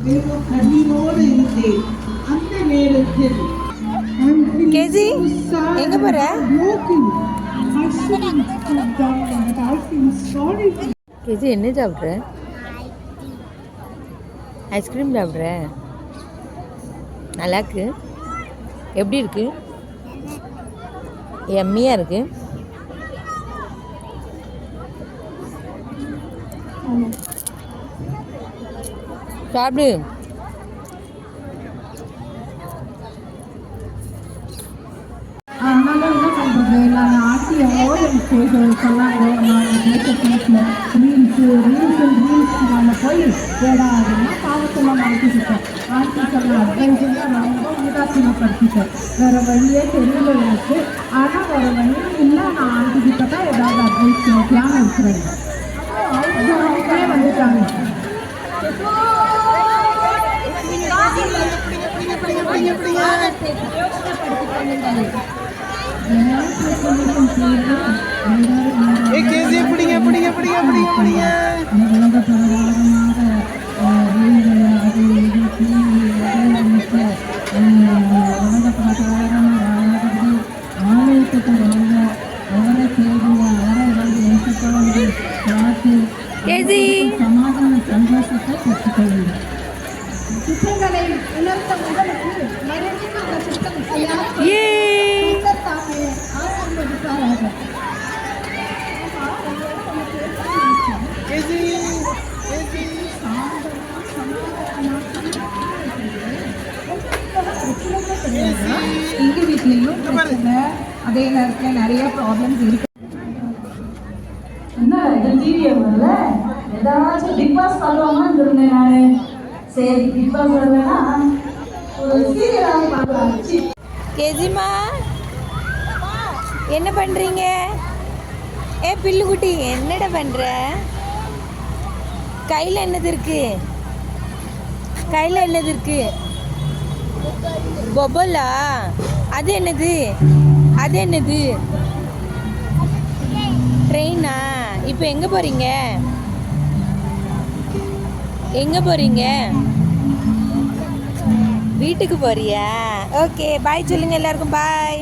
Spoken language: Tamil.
கண்ணீரோடு இருந்தேன். அந்த நேரத்தில் கேஜி எங்க போற? கேஜி என்ன சாப்பிட்ற? ஐஸ்கிரீம் சாப்பிட்ற? நல்லாக்கு? எப்படி இருக்கு? எம்மியாக இருக்கு. சாப்பிடு. அதனால என்ன பண்ணுறது, நான் ஆர்டிஓ சொன்னாங்க. நான் வீட்டில் ரீல்ஸ் நான் போய் ஏடாதுன்னா பாவத்தெல்லாம் மாற்றிக்கிட்டேன். ஆர்டி சொன்ன அட்வைஸெல்லாம் நான் ரொம்ப உதாசீனப்படுத்திட்டேன். வேறு வழியே தெரியல எனக்கு. ஆனால் வேறு வழியே இல்லை. நான் ஆண்டிக்கிட்ட தான் ஏதாவது அட்வைஸ் கேட்கலான்னு இருக்கிறேன். அவங்களே வந்துட்டாங்க. சமாதான சந்தோஷத்தை பெற்றுக்கொள்ளுங்கள். குற்றங்களை உணர்த்த உங்களுக்கு மறுபடியும் சுத்தம் எங்க வீட்லயும் பிரச்சனை, அதே நேரத்தில் நிறைய ப்ராப்ளம்ஸ் இருக்கு. என்ன இது டிவியை வரல, ஏதாச்சும் பிக் பாஸ் பார்க்கலாமான்னு இருந்தேன் நான். சரி பிக் பாஸ் வரலன்னா ஒரு சீரியலாக பார்க்கலாம். கேஜிமா என்ன பண்ணுறீங்க? பில்லுக்குட்டி என்னடா பண்ணுற? கையில் என்னது இருக்கு? கையில் என்னது இருக்கு? பொபலா? அது என்னது? அது என்னது? ட்ரெயினா? இப்போ எங்கே போகிறீங்க? எங்கே போகிறீங்க? வீட்டுக்கு போறியா? ஓகே பாய் சொல்லுங்க எல்லாருக்கும். பாய்.